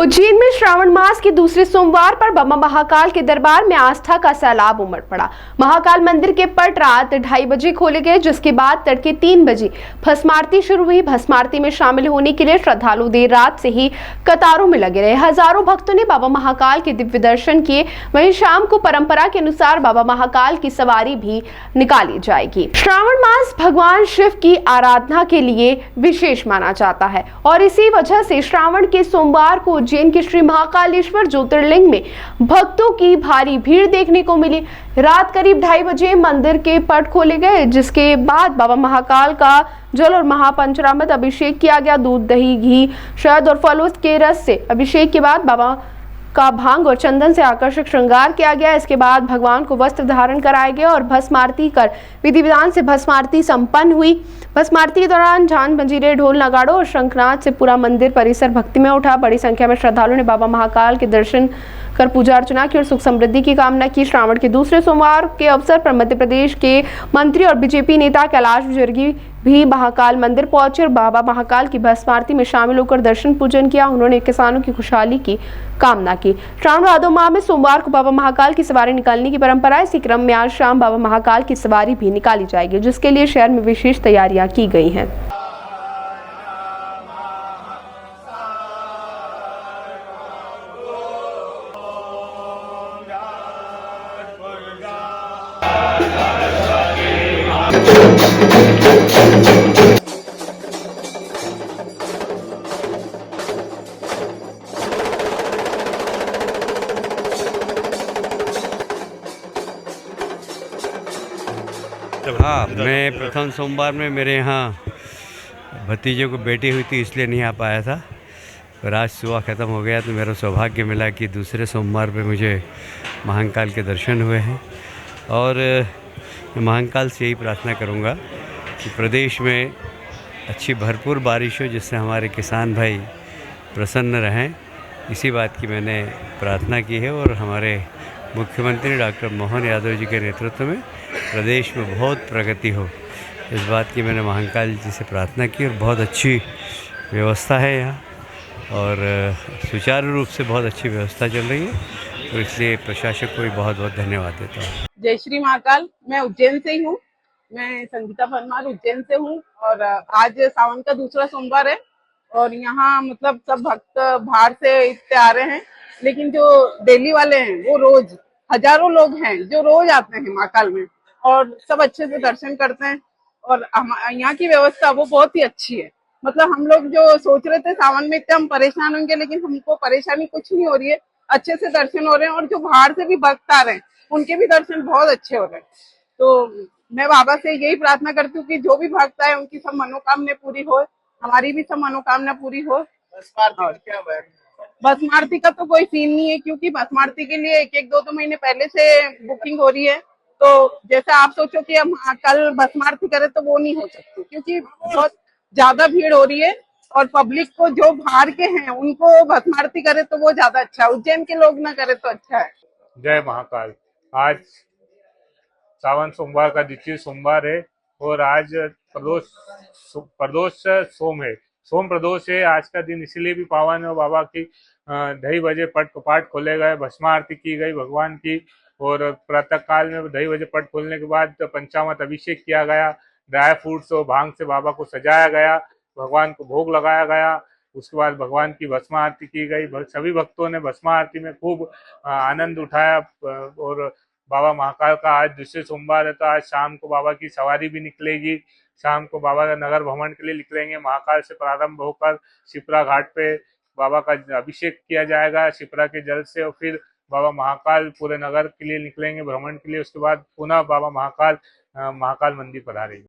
उज्जैन में श्रावण मास के दूसरे सोमवार पर बाबा महाकाल के दरबार में आस्था का सैलाब उमड़ पड़ा। महाकाल मंदिर के पट रात 2:30 बजे खोले गए, जिसके बाद तड़के 3 बजे भस्म आरती शुरू हुई। भस्म आरती में शामिल होने के लिए श्रद्धालु देर रात से ही कतारों में लगे रहे। हजारों भक्तों ने बाबा महाकाल के दिव्य दर्शन किए। वहीं शाम को परंपरा के अनुसार बाबा महाकाल की सवारी भी निकाली जाएगी। श्रावण मास भगवान शिव की आराधना के लिए विशेष माना जाता है और इसी वजह से श्रावण के सोमवार को उज्जैन के श्री महाकालेश्वर ज्योतिर्लिंग में भक्तों की भारी भीड़ देखने को मिली। रात करीब 2:30 बजे मंदिर के पट खोले गए, जिसके बाद बाबा महाकाल का जल और महापंचामृत अभिषेक किया गया। दूध, दही, घी, शहद और फलों के रस से अभिषेक के बाद बाबा का भांग और चंदन से आकर्षक श्रृंगार किया गया। इसके बाद भगवान को वस्त्र धारण कराए गए और भस्म आरती कर विधि विधान से भस्म आरती संपन्न हुई। भस्म आरती के दौरान झांझ, मंजीरे, ढोल, नगाड़ों और शंखनाद से पूरा मंदिर परिसर भक्ति में उठा। बड़ी संख्या में श्रद्धालुओं ने बाबा महाकाल के दर्शन कर पूजा अर्चना की और सुख समृद्धि की कामना की। श्रावण के दूसरे सोमवार के अवसर पर मध्य प्रदेश के मंत्री और बीजेपी नेता कैलाश विजयवर्गीय भी महाकाल मंदिर पहुंचे और बाबा महाकाल की भस्म आरती में शामिल होकर दर्शन पूजन किया। उन्होंने किसानों की खुशहाली की कामना की। श्रावण भादो माह में सोमवार को बाबा महाकाल की सवारी निकालने की परंपरा है। इसी क्रम में आज शाम बाबा महाकाल की सवारी भी निकाली जाएगी, जिसके लिए शहर में विशेष तैयारियां की गई हैं। हाँ, मैं प्रथम सोमवार में मेरे यहाँ भतीजे को बेटी हुई थी, इसलिए नहीं आ पाया था। पर आज सुबह ख़त्म हो गया तो मेरा सौभाग्य मिला कि दूसरे सोमवार पे मुझे महाकाल के दर्शन हुए हैं। और मैं महाकाल से यही प्रार्थना करूँगा कि प्रदेश में अच्छी भरपूर बारिश हो, जिससे हमारे किसान भाई प्रसन्न रहें। इसी बात की मैंने प्रार्थना की है और हमारे मुख्यमंत्री डॉक्टर मोहन यादव जी के नेतृत्व में प्रदेश में बहुत प्रगति हो, इस बात की मैंने महाकाल जी से प्रार्थना की। और बहुत अच्छी व्यवस्था है यहाँ और सुचारू रूप से बहुत अच्छी व्यवस्था चल रही है, तो इसलिए प्रशासक को भी बहुत बहुत धन्यवाद देता हूँ। जय श्री महाकाल। मैं उज्जैन से ही हूँ। मैं संगीता परमार उज्जैन से हूँ और आज सावन का दूसरा सोमवार है और यहाँ मतलब सब भक्त बाहर से इतने आ रहे हैं, लेकिन जो दिल्ली वाले हैं वो रोज हजारों लोग हैं जो रोज आते हैं महाकाल में और सब अच्छे से दर्शन करते हैं। और यहाँ की व्यवस्था वो बहुत ही अच्छी है। मतलब हम लोग जो सोच रहे थे सावन में इतने हम परेशान होंगे, लेकिन हमको परेशानी कुछ नहीं हो रही है। अच्छे से दर्शन हो रहे हैं और जो बाहर से भी भक्त आ रहे हैं उनके भी दर्शन बहुत अच्छे हो रहे हैं। तो मैं बाबा से यही प्रार्थना करती हूँ कि जो भी भक्त आए उनकी सब मनोकामना पूरी हो, हमारी भी सब मनोकामना पूरी हो। भस्म आरती का तो कोई सीन नहीं है, क्योंकि भस्म आरती के लिए 1-2 महीने पहले से बुकिंग हो रही है। तो जैसे आप सोचो कि हम कल भस्म आरती करें तो वो नहीं हो सकती, क्योंकि बहुत ज्यादा भीड़ हो रही है और पब्लिक को जो बाहर के हैं उनको भस्म आरती करे तो वो ज्यादा अच्छा है, उज्जैन के लोग ना करे तो अच्छा है। जय महाकाल। आज सावन सोमवार का द्वितीय सोमवार है और आज प्रदोष सोम है, सोम प्रदोष है। आज का दिन इसलिए भी पावन है, बाबा की 2:30 बजे पट कपाट खोले गए, भस्म आरती की गई भगवान की और प्रातः काल में 2:30 बजे पट खोलने के बाद पंचामृत अभिषेक किया गया। ड्राई फ्रूट्स और भांग से बाबा को सजाया गया, भगवान को भोग लगाया गया। उसके बाद भगवान की भस्म आरती की गई। सभी भक्तों ने भस्म आरती में खूब आनंद उठाया। और बाबा महाकाल का आज दूसरे सोमवार है, तो आज शाम को बाबा की सवारी भी निकलेगी। शाम को बाबा का नगर भ्रमण के लिए निकलेंगे। महाकाल से प्रारंभ होकर शिप्रा घाट पे बाबा का अभिषेक किया जाएगा शिप्रा के जल से, और फिर बाबा महाकाल पूरे नगर के लिए निकलेंगे भ्रमण के लिए। उसके बाद पुनः बाबा महाकाल मंदिर पधारेंगे।